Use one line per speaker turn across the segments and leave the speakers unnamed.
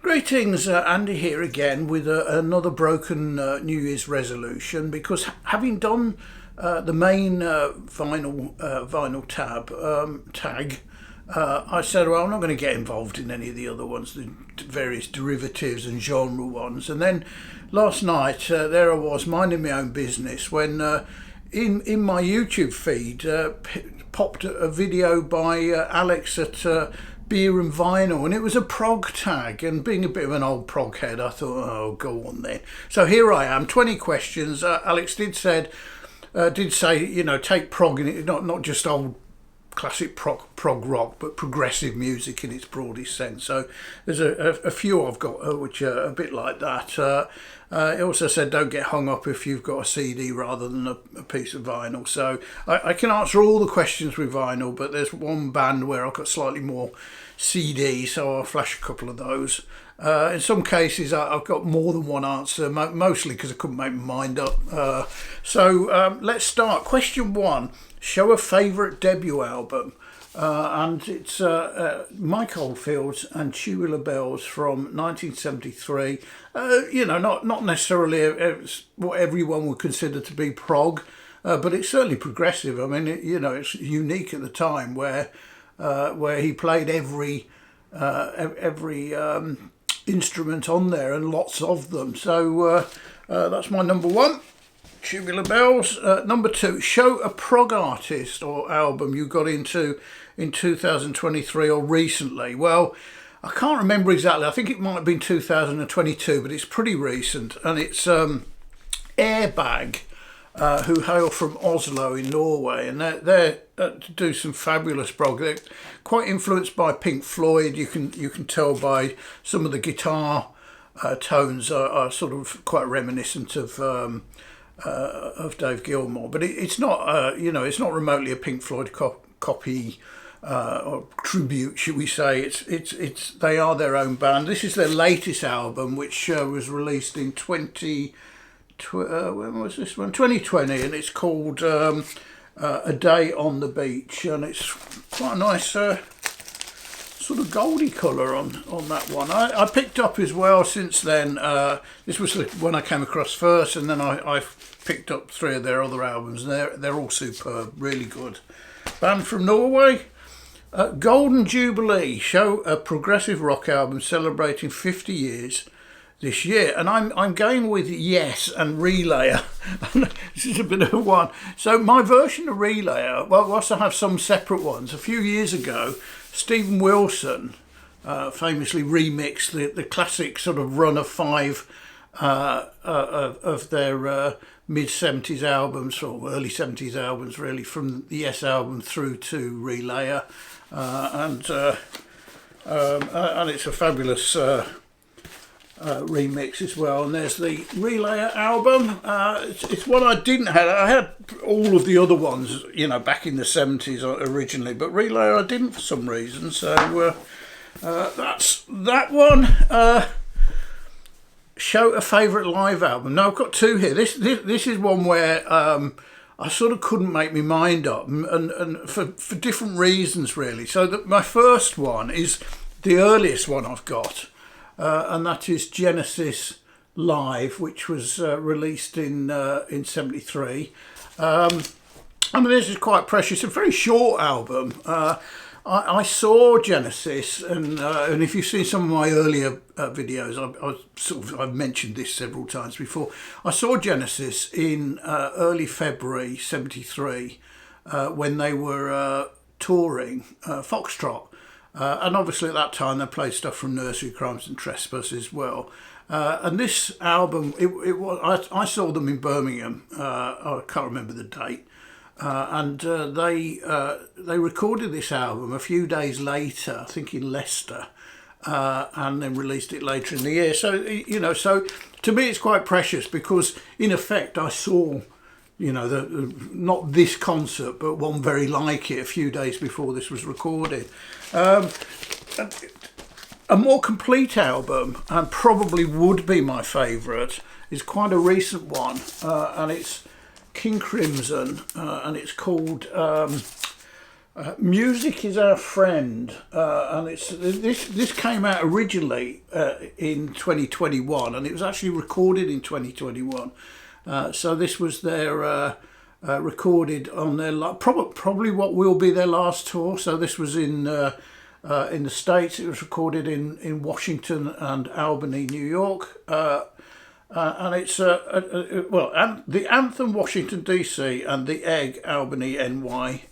Greetings, Andy here again with another broken New Year's resolution, because having done the main vinyl tag, I said, well, I'm not going to get involved in any of the other ones, the various derivatives and genre ones. And then last night, there I was minding my own business when in my YouTube feed popped a video by Alex at Beer and Vinyl, and it was a prog tag, and being a bit of an old prog head, I thought, oh, go on then. So here I am, 20 questions. Alex did say, you know, take prog in it, not just old classic prog rock, but progressive music in its broadest sense. So there's a few I've got which are a bit like that. It also said don't get hung up if you've got a CD rather than a piece of vinyl. So I can answer all the questions with vinyl, but there's one band where I've got slightly more CD, so I'll flash a couple of those. In some cases I've got more than one answer, mostly because I couldn't make my mind up. So let's start. Question 1. Show a favourite debut album. And it's Mike Oldfield's and Tubular Bells from 1973. You know, not necessarily what everyone would consider to be prog, but it's certainly progressive. I mean, you know, it's unique at the time where he played every instrument on there, and lots of them. So that's my number 1. Tubular Bells. Number 2, show a prog artist or album you got into in 2023 or recently. Well, I can't remember exactly. I think it might have been 2022, but it's pretty recent, and it's Airbag, who hail from Oslo in Norway, and they're to do some fabulous prog. They're quite influenced by Pink Floyd. You can tell by some of the guitar tones are sort of quite reminiscent of Dave Gilmour, but it's not you know, it's not remotely a Pink Floyd copy or tribute, should we say. It's they are their own band. This is their latest album, which was released in 2020, and it's called A Day on the Beach, and it's quite a nice sort of goldy colour on that one. I picked up as well since then. This was when I came across first, and then I've picked up 3 of their other albums, and they're all superb, really good. Band from Norway. Golden Jubilee, show a progressive rock album celebrating 50 years this year, and I'm going with Yes and Relayer. This is a bit of a one. So my version of Relayer, well, whilst I have some separate ones, a few years ago, Stephen Wilson famously remixed the classic sort of run of 5 of their mid-70s albums, or early 70s albums, really, from the Yes album through to Relayer, and it's a fabulous remix as well. And there's the Relayer album. It's one I didn't have. I had all of the other ones, you know, back in the 70s originally, but Relayer I didn't for some reason. So that's that one. Show a favourite live album. Now I've got 2 here. This is one where I sort of couldn't make my mind up, and for different reasons really. So my first one is the earliest one I've got, and that is Genesis Live, which was released in 73. I mean, this is quite precious. It's a very short album. I saw Genesis, and if you've seen some of my earlier videos, I've mentioned this several times before. I saw Genesis in early February '73 when they were touring Foxtrot, and obviously at that time they played stuff from Nursery Crimes and Trespass as well. And this album, I saw them in Birmingham. I can't remember the date. And they recorded this album a few days later, I think in Leicester, and then released it later in the year. So, you know, so to me it's quite precious, because in effect I saw, you know, not this concert, but one very like it a few days before this was recorded. A more complete album, and probably would be my favourite, is quite a recent one, and it's King Crimson, and it's called Music is our friend, and this came out originally in 2021, and it was actually recorded in 2021. So this was their recorded on their probably what will be their last tour. So this was in the States. It was recorded in Washington and Albany, New York, and it's and the Anthem, Washington DC, and the Egg, Albany, NY.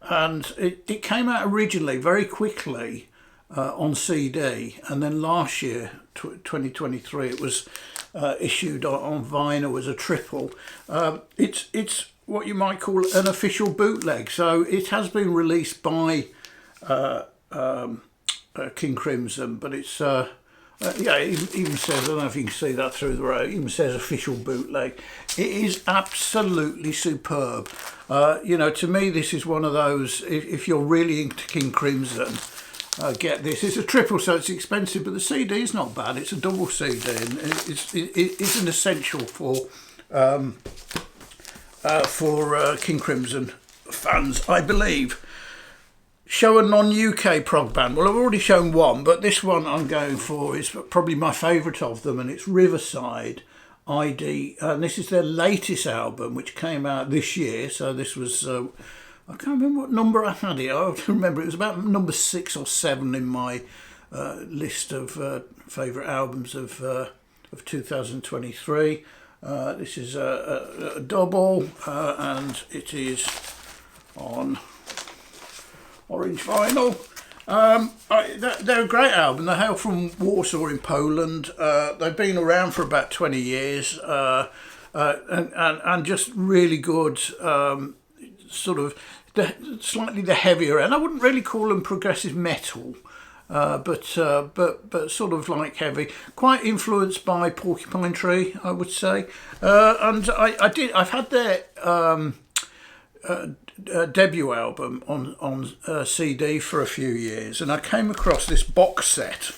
And it came out originally very quickly on CD, and then last year, 2023, it was issued on vinyl as a triple. It's what you might call an official bootleg, so it has been released by King Crimson, but it's it even says, I don't know if you can see that through the road, it even says official bootleg. It is absolutely superb. To me, this is one of those, if you're really into King Crimson, get this. It's a triple, so it's expensive, but the CD is not bad. It's a double CD, and it's an essential for King Crimson fans, I believe. Show a non-UK prog band. Well, I've already shown one, but this one I'm going for is probably my favourite of them, and it's Riverside ID. And this is their latest album, which came out this year. So this was, I can't remember what number I had it. I remember it was about number 6 or 7 in my list of favourite albums of 2023. This is a double, and it is on orange vinyl. They're a great album. They hail from Warsaw in Poland. They've been around for about 20 years, and just really good. Sort of slightly the heavier end. I wouldn't really call them progressive metal, but sort of like heavy. Quite influenced by Porcupine Tree, I would say. And I've had their debut album on CD for a few years, and I came across this box set,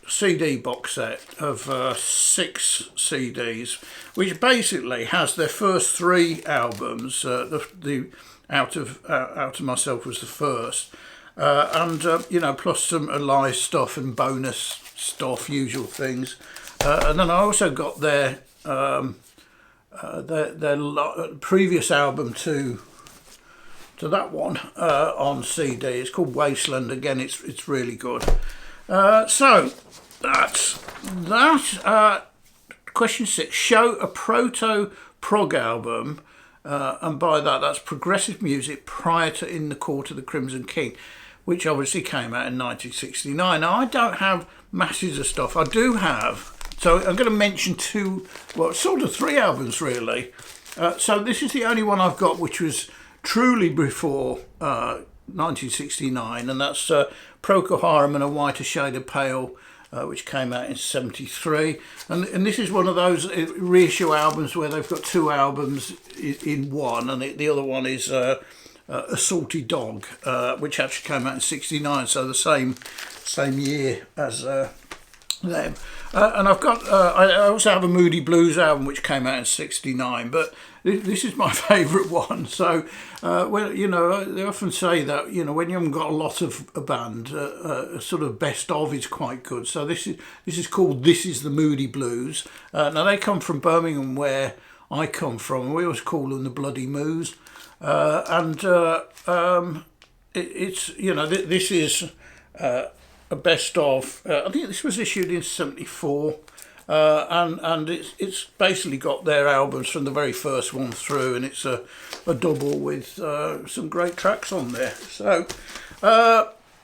CD box set of 6 CDs, which basically has their first 3 albums. The Out of Myself was the first, and plus some live stuff and bonus stuff, usual things, and then I also got their previous album to that one on CD. It's called Wasteland. Again, it's really good. So that's that. Question 6: show a proto-prog album, and by that's progressive music prior to In the Court of the Crimson King, which obviously came out in 1969. Now, I don't have masses of stuff. I do have. So I'm going to mention 2, well, sort of 3 albums really. So this is the only one I've got which was truly before 1969, and that's Procol Harum and A Whiter Shade of Pale, which came out in 73. And this is one of those reissue albums where they've got 2 albums in one, and the other one is A Salty Dog, which actually came out in 69, so the same year as them. And I've got, I also have a Moody Blues album which came out in 69, but this is my favourite one. So, they often say that, when you haven't got a lot of a band, a sort of best of is quite good. So this is called This Is the Moody Blues. Now they come from Birmingham, where I come from. We always call them the Bloody Moos. This is a best of. I think this was issued in 74, and it's basically got their albums from the very first one through, and it's a double with some great tracks on there. So,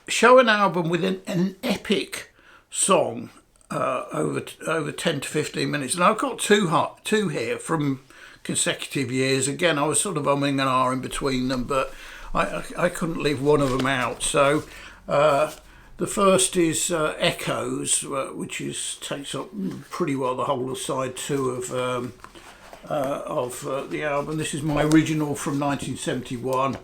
show an album with an epic song over 10 to 15 minutes, and I've got two here from consecutive years. Again, I was sort of umming and ahhing between them, but I couldn't leave one of them out. So. The first is Echoes, which takes up pretty well the whole of side 2 of the album. This is my original from 1971,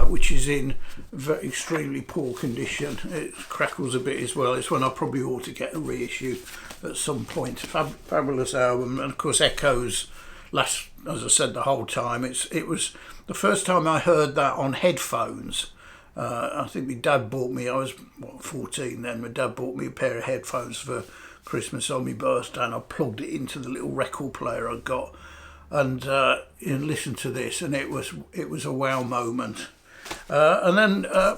which is in extremely poor condition. It crackles a bit as well. It's one I probably ought to get a reissue at some point. Fabulous album, and of course Echoes as I said, the whole time. It was the first time I heard that on headphones. I think my dad bought me, I was 14 then, my dad bought me a pair of headphones for Christmas on my birthday, and I plugged it into the little record player I got, and listened to this, and it was a wow moment. And then a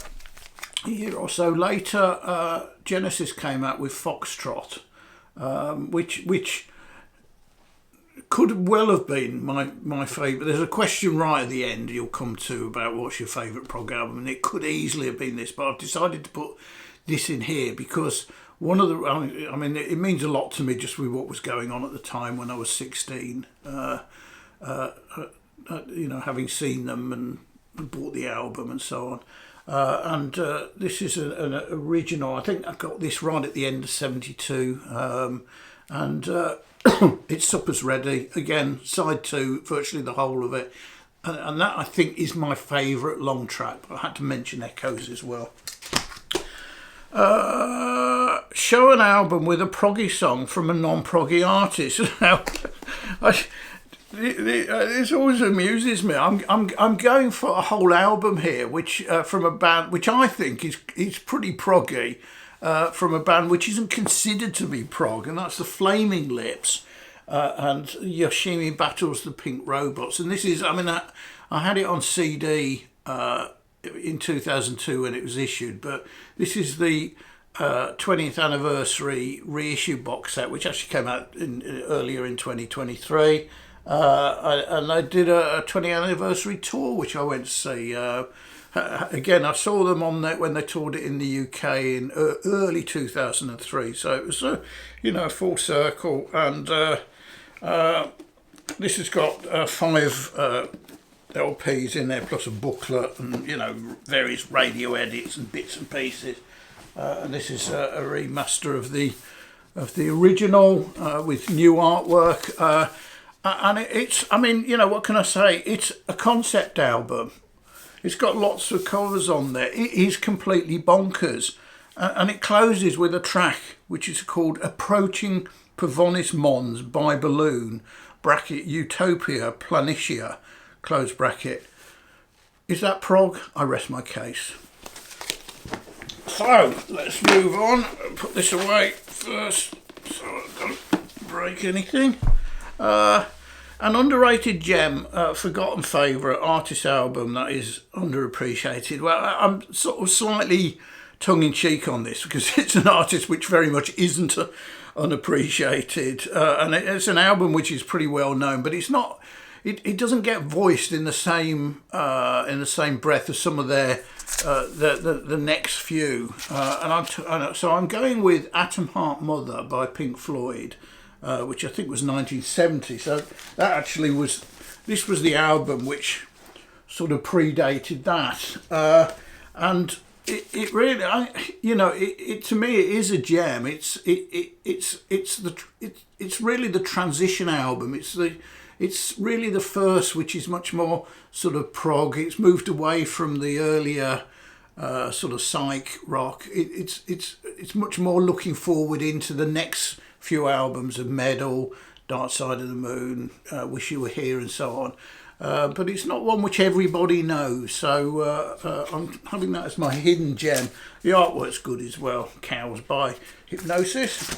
year or so later, Genesis came out with Foxtrot, which could well have been my favourite. There's a question right at the end you'll come to about what's your favourite prog album, and it could easily have been this, but I've decided to put this in here because one of the, I mean, it means a lot to me just with what was going on at the time when I was 16. Having seen them and bought the album and so on. This is an original. I think I got this right at the end of 72. It's Supper's Ready. Again, side 2, virtually the whole of it. And that, I think, is my favourite long track. I had to mention Echoes as well. Show an album with a proggy song from a non-proggy artist. Now, this always amuses me. I'm going for a whole album here, which from a band which I think is pretty proggy, from a band which isn't considered to be prog, and that's the Flaming Lips, and Yoshimi Battles the Pink Robots. And this is, I mean, I had it on CD in 2002 when it was issued, but this is the 20th anniversary reissue box set, which actually came out earlier in 2023. And I did a 20th anniversary tour, which I went to see. Again, I saw them on there when they toured it in the UK in early 2003. So it was, full circle. And this has got 5 LPs in there, plus a booklet and, various radio edits and bits and pieces. And this is a remaster of the original with new artwork. And it's, I mean, what can I say? It's a concept album. It's got lots of covers on there. It is completely bonkers. And it closes with a track which is called Approaching Pavonis Mons by Balloon, bracket Utopia Planitia, close bracket. Is that prog? I rest my case. So, let's move on. Put this away first so I don't break anything. An underrated gem, forgotten favourite, artist album that is underappreciated. Well, I'm sort of slightly tongue-in-cheek on this because it's an artist which very much isn't unappreciated, and it's an album which is pretty well known, but it's not. It doesn't get voiced in the same breath as some of their the next few, so I'm going with Atom Heart Mother by Pink Floyd. Which I think was 1970. So that actually was the album which sort of predated that, and it really, to me it is a gem. It's really the transition album. It's really the first which is much more sort of prog. It's moved away from the earlier sort of psych rock. It's much more looking forward into the next few albums of Meddle, Dark Side of the Moon, Wish You Were Here, and so on. But it's not one which everybody knows, so I'm having that as my hidden gem. The artwork's good as well. Cows by Hypnosis.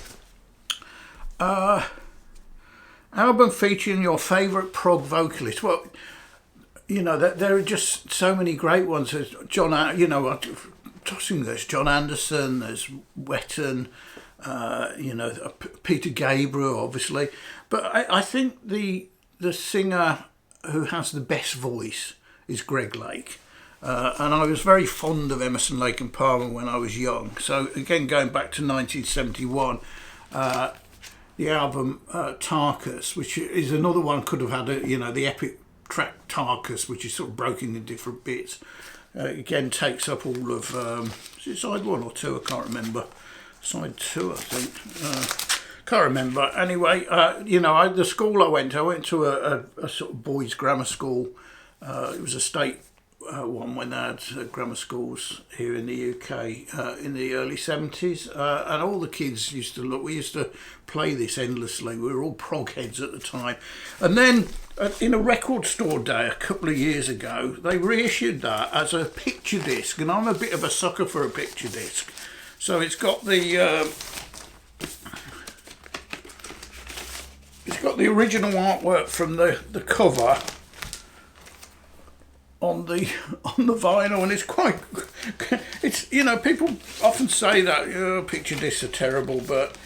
Album featuring your favourite prog vocalist. Well, there are just so many great ones. There's tossing there's John Anderson, there's Wetton, Peter Gabriel, obviously, but I think the singer who has the best voice is Greg Lake, and I was very fond of Emerson, Lake and Palmer when I was young. So again, going back to 1971, the album Tarkus, which is another one, could have had the epic track Tarkus, which is sort of broken in different bits. Again, takes up all of is it side 1 or 2? I can't remember. Side 2, I think. Can't remember. Anyway, the school I went to a sort of boys' grammar school. It was a state one when they had grammar schools here in the UK in the early 70s, and all the kids used to look. We used to play this endlessly. We were all prog heads at the time. And then in a record store day a couple of years ago, they reissued that as a picture disc, and I'm a bit of a sucker for a picture disc. So it's got the original artwork from the cover on the vinyl, and it's quite, it's, you know, people often say that picture discs are terrible, but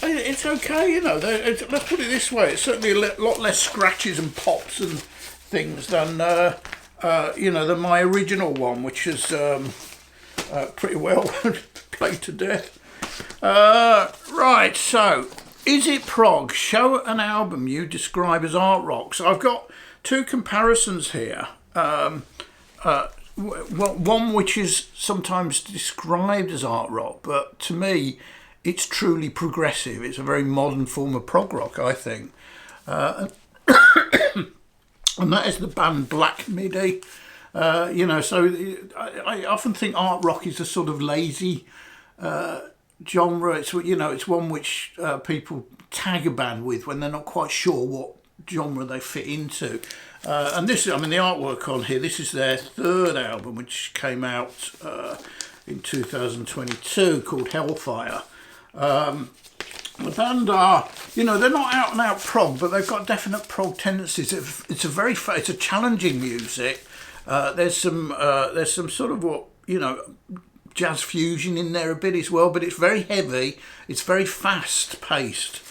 it's okay, you know. Let's put it this way: it's certainly a lot less scratches and pops and things than than my original one, which is pretty well played to death. Right, so is it prog? Show an album you describe as art rock. So I've got two comparisons here. One which is sometimes described as art rock, but to me it's truly progressive. It's a very modern form of prog rock, I think. And that is the band Black Midi. So I often think art rock is a sort of lazy genre. It's one which people tag a band with when they're not quite sure what genre they fit into. And this, I mean, the artwork on here, this is their third album, which came out in 2022, called Hellfire. The band are, they're not out and out prog, but they've got definite prog tendencies. It's a challenging music. There's some sort of jazz fusion in there a bit as well, but it's very heavy. It's very fast paced,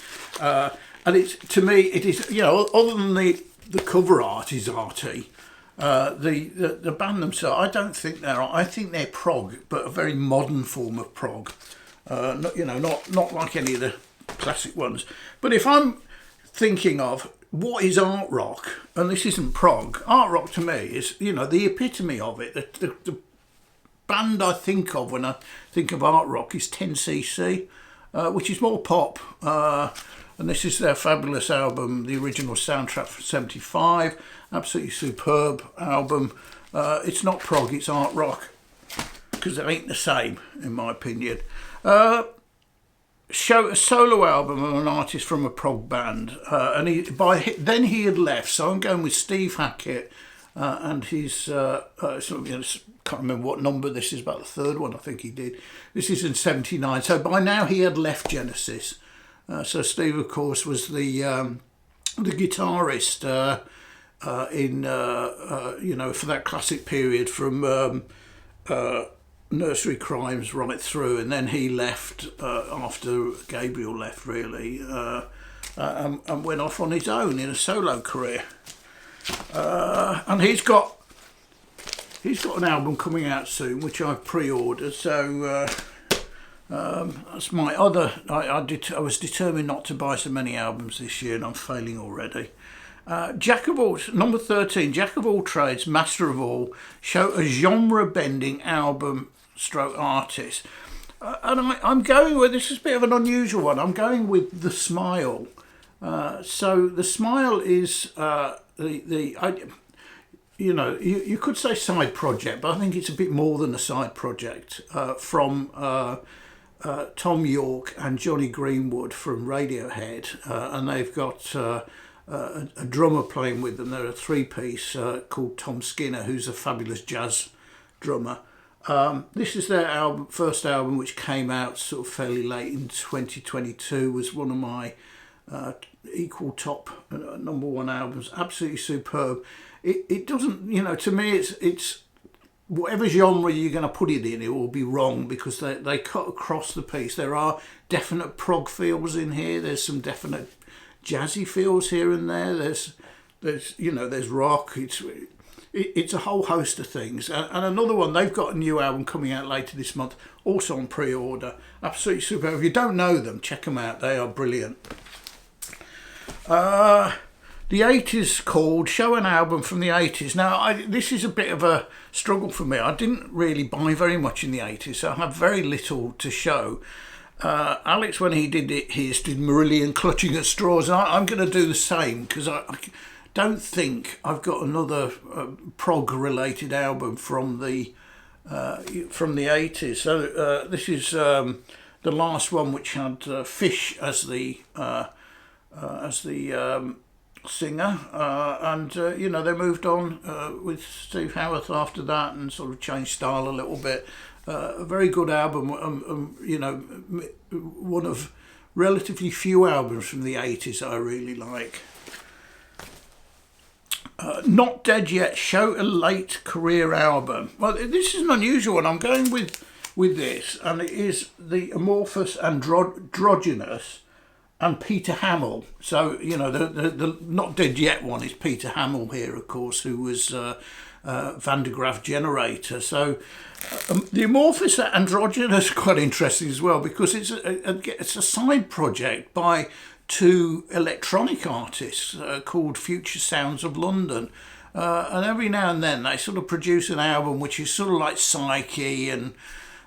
and to me it is, other than the cover art is arty. The band themselves, I don't think I think they're prog, but a very modern form of prog. Not like any of the classic ones. But if I'm thinking of what is art rock, and this isn't prog, art rock to me is, the epitome of it. The band I think of when I think of art rock is 10cc, which is more pop. And this is their fabulous album, the original soundtrack from '75. Absolutely superb album. It's not prog, it's art rock, because it ain't the same, in my opinion. Show a solo album of an artist from a prog band, and then he had left. So I'm going with Steve Hackett and his. Can't remember what number this is, about the third one I think he did. This is in '79. So by now he had left Genesis. So Steve, of course, was the guitarist for that classic period from Nursery Crimes right through, and then he left after Gabriel left, really, and went off on his own in a solo career. And he's got an album coming out soon, which I've pre-ordered. So. That's my other. I was determined not to buy so many albums this year, and I'm failing already. Jack of all, number 13, Jack of all trades, master of all. Show a genre-bending album stroke artist. And I'm going with, this is a bit of an unusual one. I'm going with The Smile. So The Smile is you could say side project, but I think it's a bit more than a side project from Tom York and Johnny Greenwood from Radiohead, and they've got a drummer playing with them. They're a three-piece called Tom Skinner, who's a fabulous jazz drummer. This is their first album, which came out sort of fairly late in 2022, was one of my equal top number one albums. Absolutely superb. It doesn't, to me, it's whatever genre you're going to put it in, it will be wrong, because they cut across the piece. There are definite prog feels in here. There's some definite jazzy feels here and there. There's rock. It's a whole host of things. And another one, they've got a new album coming out later this month, also on pre-order. Absolutely superb. If you don't know them, check them out. They are brilliant. The 80s called, show an album from the 80s. Now, this is a bit of a struggle for me. I didn't really buy very much in the 80s, so I have very little to show. Alex, when he did his, did Marillion Clutching at Straws, and I'm going to do the same, because I don't think I've got another prog related album from the 80s. So this is the last one, which had Fish as the singer, and you know, they moved on with Steve Howarth after that and sort of changed style a little bit. A very good album, you know, one of relatively few albums from the 80s I really like. Not Dead Yet, show a late career album. Well, this is an unusual one. I'm going with this, and it is the amorphous androgynous and Peter Hamill. So, you know, the Not Dead Yet one is Peter Hamill here, of course, who was Van de Graaff Generator. So the amorphous androgynous is quite interesting as well, because it's a side project by two electronic artists called Future Sounds of London. And every now and then they sort of produce an album which is sort of like psyche and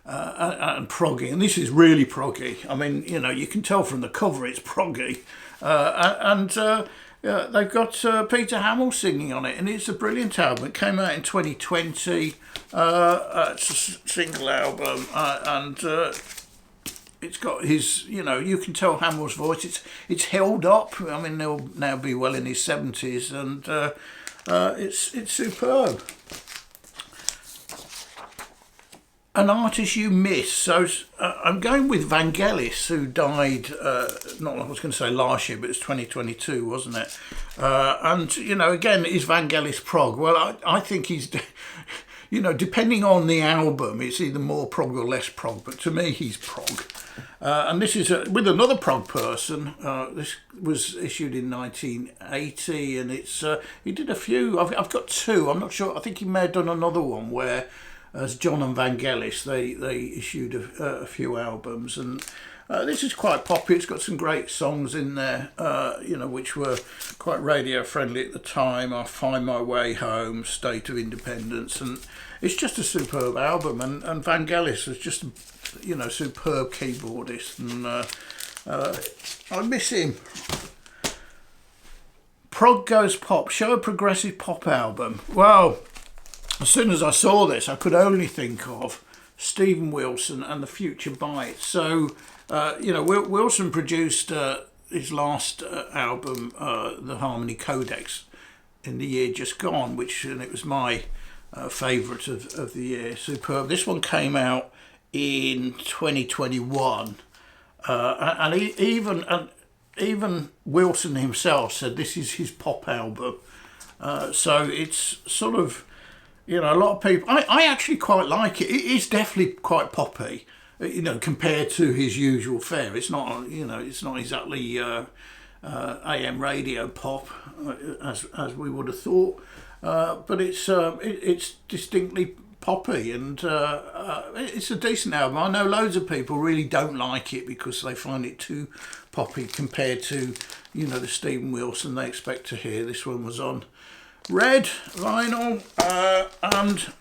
proggy, and this is really proggy. I mean, you know, you can tell from the cover it's proggy, and they've got Peter Hamill singing on it, and it's a brilliant album. It came out in 2020. It's a single album, and it's got his, you know, you can tell Hamill's voice. It's held up. I mean, he'll now be well in his 70s, and it's superb. An artist you miss. So I'm going with Vangelis, who died, not, I was going to say last year, but it's 2022, wasn't it? And, you know, again, is Vangelis prog? Well, I think he's, you know, depending on the album, it's either more prog or less prog, but to me, he's prog. And this is with another prog person. This was issued in 1980, and it's he did a few. I've got two. I'm not sure. I think he may have done another one where, as John and Vangelis, they issued a few albums, and this is quite poppy. It's got some great songs in there, you know, which were quite radio friendly at the time. I Find My Way Home, State of Independence, and it's just a superb album. And Vangelis was just, you know, superb keyboardist, and I miss him. Prog Goes Pop, show a progressive pop album. Well, as soon as I saw this, I could only think of Stephen Wilson and the Future Bites. So, you know, Wilson produced his last album, The Harmony Codex, in the year just gone, and it was my favourite of the year. Superb. This one came out in 2021, and even Wilson himself said this is his pop album. So it's sort of, you know, a lot of people, I actually quite like it. It is definitely quite poppy, you know, compared to his usual fare. It's not, you know, it's not exactly AM radio pop as we would have thought, but it's distinctly poppy, and it's a decent album. I know loads of people really don't like it because they find it too poppy compared to, you know, the Stephen Wilson they expect to hear. This one was on red vinyl, and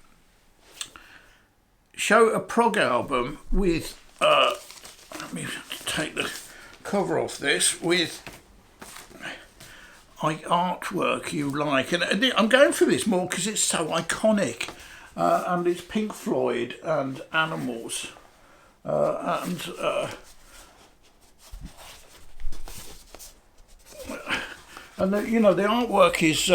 show a prog album with let me take the cover off this, with artwork you like, and I'm going for this more because it's so iconic, and it's Pink Floyd and Animals, and you know, the artwork is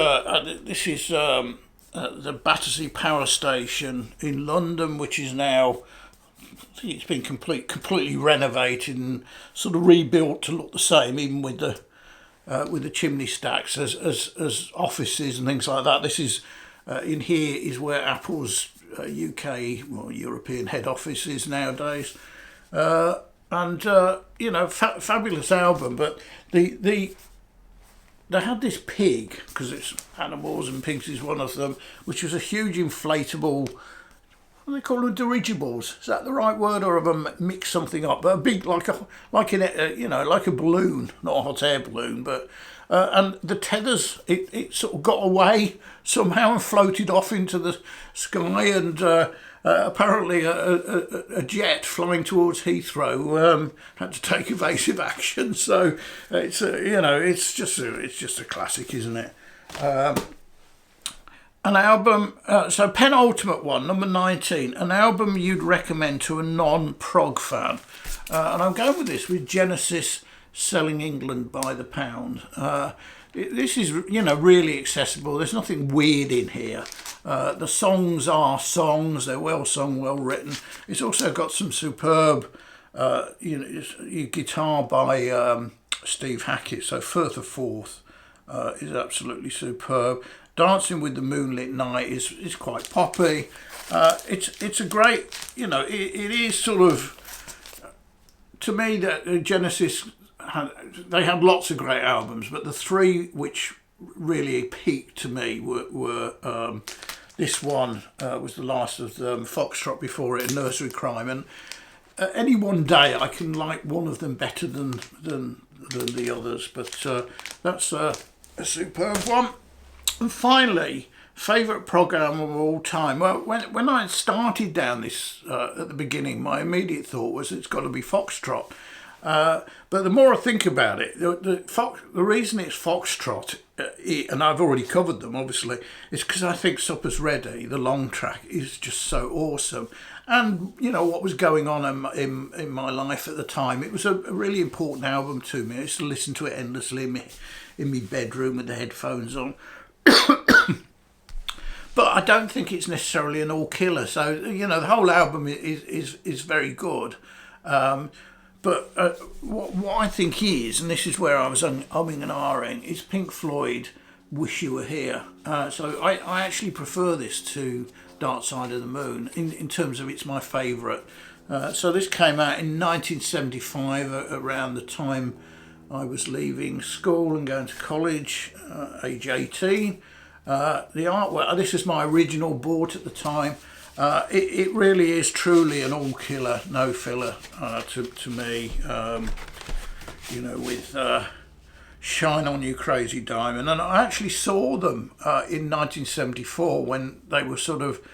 this is the Battersea Power Station in London, which is now, I think it's been completely renovated and sort of rebuilt to look the same, even with the chimney stacks as offices and things like that. This is in here is where Apple's UK, well, European head office is nowadays, and you know, fabulous album. But they had this pig, because it's Animals and pigs is one of them, which was a huge inflatable, what do they call them, dirigibles? Is that the right word, or have I mixed something up? But a big, like a balloon, not a hot air balloon, but and the tethers, it sort of got away somehow and floated off into the sky, and apparently a jet flying towards Heathrow had to take evasive action. So it's you know, it's just a classic, isn't it? An album, so penultimate one, number 19, an album you'd recommend to a non-prog fan. And I'm going with this, with Genesis, Selling England by the Pound. This is, you know, really accessible. There's nothing weird in here. The songs are songs. They're well sung, well written. It's also got some superb, guitar by Steve Hackett. So Firth of Forth is absolutely superb. Dancing with the Moonlit Night is quite poppy. It's a great, you know, it is sort of, to me, that Genesis, they had lots of great albums, but the three which really peaked to me were this one was the last of them, Foxtrot before it, and Nursery Crime. And any one day I can like one of them better than the others, but that's a superb one. And finally, favourite prog album of all time. Well, when I started down this at the beginning, my immediate thought was it's got to be Foxtrot. But the more I think about it, the reason it's Foxtrot, and I've already covered them obviously, is because I think Supper's Ready, the long track, is just so awesome. And you know what was going on in my life at the time, it was a really important album to me. I used to listen to it endlessly in my bedroom with the headphones on. But I don't think it's necessarily an all killer. So you know, the whole album is very good. But what I think is, and this is where I was umming and ahhing, is Pink Floyd, Wish You Were Here. So I actually prefer this to Dark Side of the Moon in terms of it's my favourite. So this came out in 1975, around the time I was leaving school and going to college, age 18. The artwork, this is my original board at the time. It really is truly an all killer, no filler to me. You know, with Shine On You Crazy Diamond. And I actually saw them in 1974 when they were sort of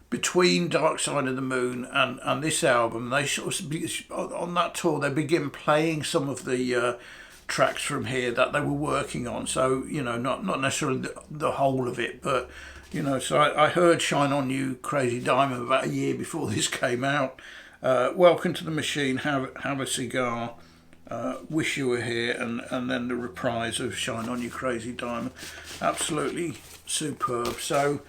between Dark Side of the Moon and this album. They sort of, on that tour, they begin playing some of the tracks from here that they were working on. So, you know, not necessarily the whole of it, but, you know, so I heard Shine On You Crazy Diamond about a year before this came out. Welcome to the Machine, Have a Cigar, Wish You Were Here, and then the reprise of Shine On You Crazy Diamond. Absolutely superb. So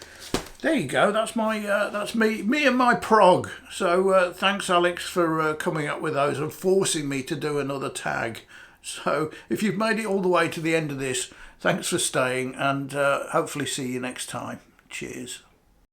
there you go. That's me and my prog. So thanks, Alex, for coming up with those and forcing me to do another tag. So if you've made it all the way to the end of this, thanks for staying, and hopefully see you next time. Cheers.